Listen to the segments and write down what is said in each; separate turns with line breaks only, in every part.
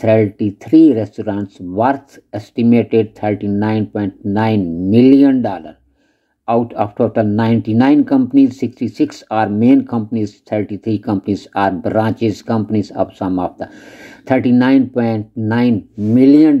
133 restaurants worth estimated $39.9 million. Out of total 99 companies, 66 are main companies, 33 companies are branches companies of some of the $39.9 million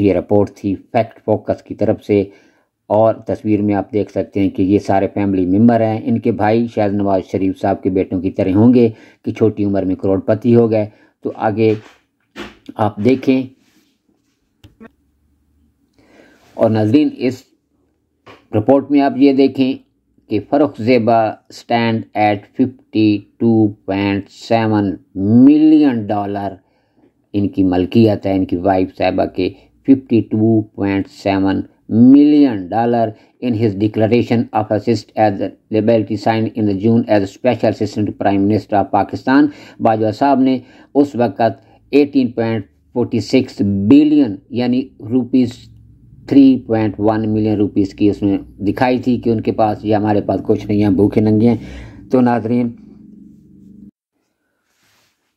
یہ report تھی fact focus کی طرف سے، اور تصویر میں آپ دیکھ سکتے ہیں کہ یہ سارے فیملی ممبر ہیں۔ ان کے بھائی شاید نواز شریف صاحب کے بیٹوں کی طرح ہوں گے کہ چھوٹی عمر میں کروڑ پتی ہو گئے۔ تو آگے آپ دیکھیں، اور ناظرین اس رپورٹ میں آپ یہ دیکھیں کہ فروخ زیبہ اسٹینڈ ایٹ $52.7 ملین ان کی ملکیت ہے، ان کی وائف صاحبہ کے $52.7 million in his declaration of assist as the liability signed in the June as a special assistant to Prime Minister of Pakistan۔ Bajwa صاحب نے اس وقت 18.46 بلین یعنی روپیز 3.1 ملین روپیز کی اس میں دکھائی تھی کہ ان کے پاس، یہ ہمارے پاس کچھ نہیں ہیں، بھوکے ننگے ہیں۔ تو ناظرین،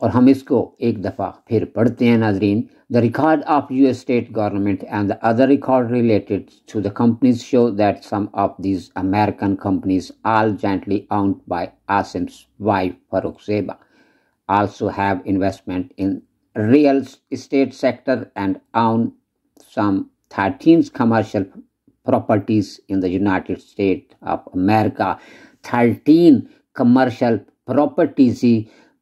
اور ہم اس کو ایک دفعہ پھر پڑھتے ہیں ناظرین۔ The record of US state government and the other record related to the companies show that some of these American companies, all jointly owned by Asim's wife Farooq Zeba, also have investment in real estate sector and own some 13 commercial properties in the United States of America۔ 13 commercial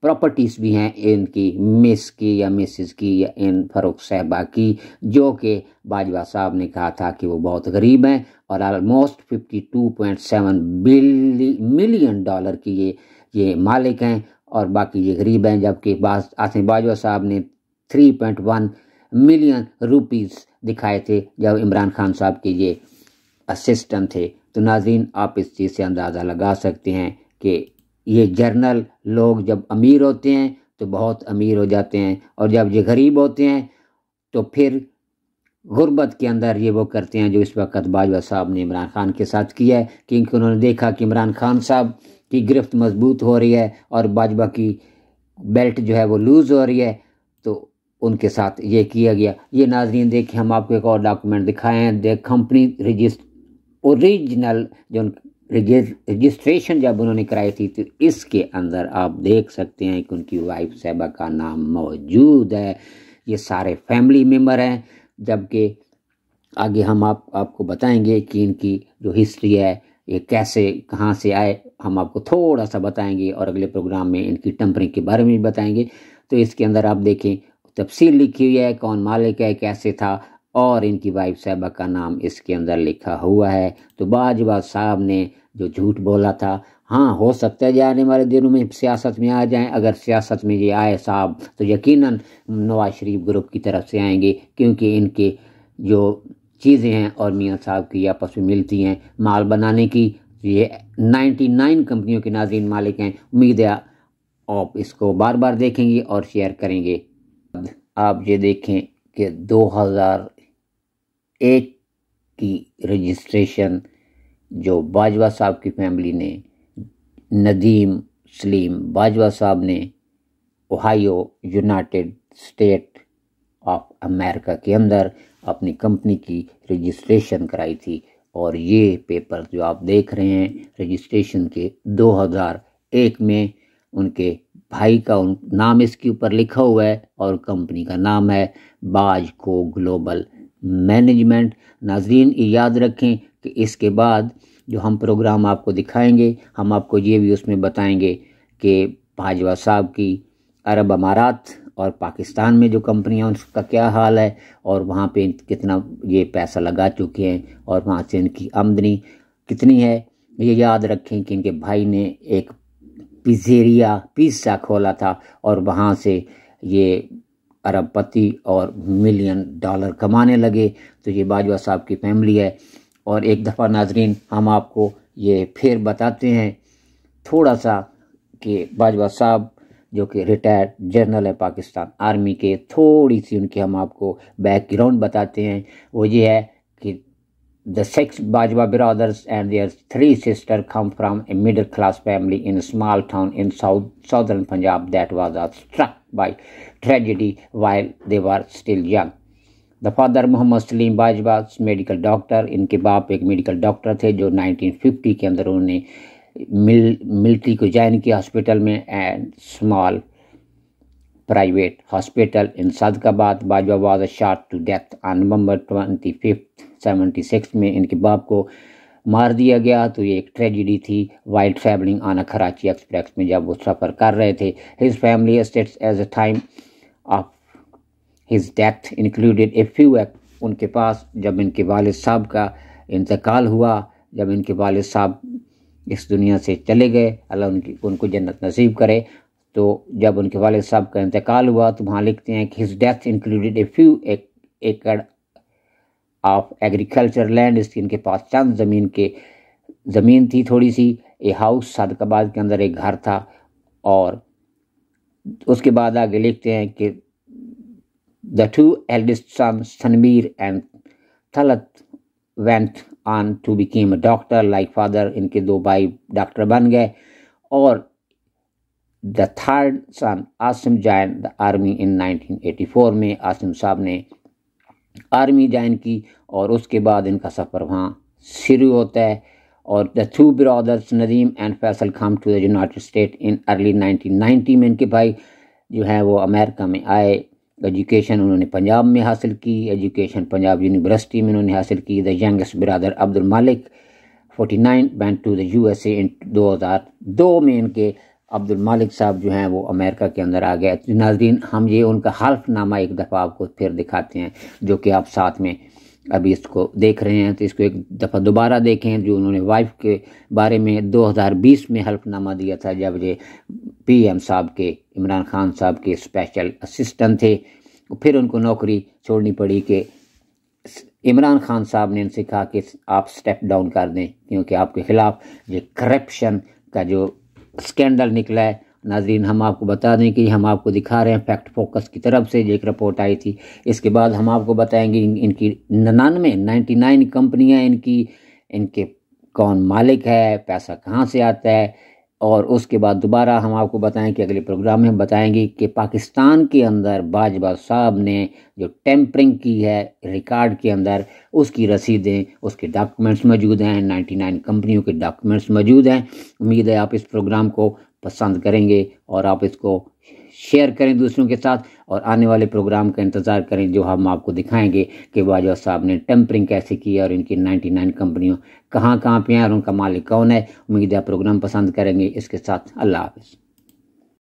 properties بھی ہیں ان کی، مس کی یا Mrs کی یا ان فاروق صاحبہ کی، جو کہ باجوہ صاحب نے کہا تھا کہ وہ بہت غریب ہیں، اور آلموسٹ $52.7 ملین کی یہ مالک ہیں، اور باقی یہ غریب ہیں، جبکہ آصف باجوہ صاحب نے 3.1 ملین روپیز دکھائے تھے جب عمران خان صاحب کے یہ اسسٹنٹ تھے۔ تو ناظرین، آپ اس چیز سے اندازہ لگا سکتے ہیں کہ یہ جرنل لوگ جب امیر ہوتے ہیں تو بہت امیر ہو جاتے ہیں، اور جب یہ غریب ہوتے ہیں تو پھر غربت کے اندر یہ وہ کرتے ہیں جو اس وقت باجوہ صاحب نے عمران خان کے ساتھ کیا ہے، کیونکہ انہوں نے دیکھا کہ عمران خان صاحب کی گرفت مضبوط ہو رہی ہے اور باجوہ کی بیلٹ جو ہے وہ لوز ہو رہی ہے، تو ان کے ساتھ یہ کیا گیا۔ یہ ناظرین دیکھیں، ہم آپ کو ایک اور ڈاکومنٹ دکھائے ہیں، دے کمپنی اوریجنل جو رجسٹریشن جب انہوں نے کرائی تھی، تو اس کے اندر آپ دیکھ سکتے ہیں کہ ان کی وائف صاحبہ کا نام موجود ہے، یہ سارے فیملی ممبر ہیں، جبکہ آگے ہم آپ کو بتائیں گے کہ ان کی جو ہسٹری ہے یہ کیسے کہاں سے آئے، ہم آپ کو تھوڑا سا بتائیں گے، اور اگلے پروگرام میں ان کی ٹمپرنگ کے بارے میں بھی بتائیں گے۔ تو اس کے اندر آپ دیکھیں تفصیل لکھی ہوئی ہے، کون مالک ہے، کیسے تھا، اور ان کی وائف صاحبہ کا نام اس کے اندر لکھا ہوا ہے۔ تو باجوہ صاحب نے جو جھوٹ بولا تھا، ہاں ہو سکتا ہے آنے والے دنوں میں سیاست میں آ جائیں، اگر سیاست میں یہ آئے صاحب تو یقیناً نواز شریف گروپ کی طرف سے آئیں گے، کیونکہ ان کے جو چیزیں ہیں اور میاں صاحب کی آپس میں ملتی ہیں مال بنانے کی۔ یہ 99 کمپنیوں کے ناظرین مالک ہیں۔ امید ہے آپ اس کو بار بار دیکھیں گے اور شیئر کریں گے۔ آپ یہ دیکھیں کہ 2001 کی رجسٹریشن جو باجوہ صاحب کی فیملی نے، ندیم سلیم باجوہ صاحب نے Ohio United state of America کے اندر اپنی کمپنی کی رجسٹریشن کرائی تھی، اور یہ پیپر جو آپ دیکھ رہے ہیں رجسٹریشن کے 2001 میں ان کے بھائی کا نام اس کے اوپر لکھا ہوا ہے، اور کمپنی کا نام ہے باج کو گلوبل مینجمنٹ۔ ناظرین یہ یاد رکھیں کہ اس کے بعد جو ہم پروگرام آپ کو دکھائیں گے، ہم آپ کو یہ بھی اس میں بتائیں گے کہ باجوہ صاحب کی عرب امارات اور پاکستان میں جو کمپنیاں اس کا کیا حال ہے، اور وہاں پہ کتنا یہ پیسہ لگا چکے ہیں، اور وہاں سے ان کی آمدنی کتنی ہے۔ یہ یاد رکھیں کہ ان کے بھائی نے ایک پیزا کھولا تھا، اور وہاں سے یہ ارب پتی اور ملین ڈالر کمانے لگے۔ تو یہ باجوہ صاحب کی فیملی ہے۔ اور ایک دفعہ ناظرین ہم آپ کو یہ پھر بتاتے ہیں تھوڑا سا کہ باجوہ صاحب جو کہ ریٹائرڈ جنرل ہے پاکستان آرمی کے، تھوڑی سی ان کی ہم آپ کو بیک گراؤنڈ بتاتے ہیں۔ وہ یہ ہے کہ The 6 Bajwa brothers and their 3 sisters come from a middle-class family in a small town in southern Punjab that was struck by tragedy while they were still young. The father Muhammad Salim Bajwa medical doctor, ان کے باپ ایک medical doctor تھے جو 1950 کے اندر انہوں نے military کو جوائن کیا ہاسپٹل میں، and small private hospital in Sadqabad. Bajwa was shot to death on November 25th 76 میں ان کے باپ کو مار دیا گیا. تو یہ ایک ٹریجڈی تھی while traveling on a Karachi Express میں جب وہ سفر کر رہے تھے. His family estates as a time of his death included a few ان کے پاس جب ان کے والد صاحب کا انتقال ہوا، جب ان کے والد صاحب اس دنیا سے چلے گئے، اللہ ان کو جنت نصیب کرے، تو جب ان کے والد صاحب کا انتقال ہوا تو وہاں لکھتے ہیں کہ his death included a few acre of agriculture land. اس کی ان کے پاس چند زمین تھی تھوڑی سی. a house صادقآباد کے اندر ایک گھر تھا. اور اس کے بعد آگے لکھتے ہیں کہ the two eldest sons Tanveer and Talat went on to become a doctor like father. ان کے دو بھائی ڈاکٹر بن گئے. اور the third son Asim joined the army in 1984 میں عاصم صاحب نے آرمی جوائن کی اور اس کے بعد ان کا سفر وہاں شروع ہوتا ہے. اور the two brothers Nadeem and Faisal come to the United States in early 1990 میں ان کے بھائی جو ہیں وہ امریکہ میں آئے. ایجوکیشن انہوں نے پنجاب میں حاصل کی، ایجوکیشن پنجاب یونیورسٹی میں انہوں نے حاصل کی. the youngest brother Abdul Malik 49 went to the USA in 2002 میں ان کے عبد المالک صاحب جو ہیں وہ امریکہ کے اندر آ گئے. ناظرین ہم یہ ان کا حلف نامہ ایک دفعہ آپ کو پھر دکھاتے ہیں جو کہ آپ ساتھ میں ابھی اس کو دیکھ رہے ہیں، تو اس کو ایک دفعہ دوبارہ دیکھیں جو انہوں نے وائف کے بارے میں 2020 میں حلف نامہ دیا تھا جب یہ پی ایم صاحب کے عمران خان صاحب کے اسپیشل اسسٹنٹ تھے. پھر ان کو نوکری چھوڑنی پڑی کہ عمران خان صاحب نے ان سے کہا کہ آپ سٹیپ ڈاؤن کر دیں کیونکہ آپ کے خلاف یہ کرپشن کا جو اسکینڈل نکلا ہے. ناظرین ہم آپ کو بتا دیں کہ ہم آپ کو دکھا رہے ہیں فیکٹ فوکس کی طرف سے جو ایک رپورٹ آئی تھی. اس کے بعد ہم آپ کو بتائیں گے ان کی 99 کمپنیاں ان کے کون مالک ہے، پیسہ کہاں سے آتا ہے. اور اس کے بعد دوبارہ ہم آپ کو بتائیں کہ اگلے پروگرام میں ہم بتائیں گے کہ پاکستان کے اندر باجوہ صاحب نے جو ٹیمپرنگ کی ہے ریکارڈ کے اندر اس کی رسیدیں، اس کے ڈاکومنٹس موجود ہیں. 99 کمپنیوں کے ڈاکومنٹس موجود ہیں. امید ہے آپ اس پروگرام کو پسند کریں گے اور آپ اس کو شیئر کریں دوسروں کے ساتھ اور آنے والے پروگرام کا انتظار کریں جو ہم آپ کو دکھائیں گے کہ باجوہ صاحب نے ٹیمپرنگ کیسے کی اور ان کی 99 کمپنیوں کہاں پہ ہیں اور ان کا مالک کون ہے. امید ہے پروگرام پسند کریں گے. اس کے ساتھ اللہ حافظ.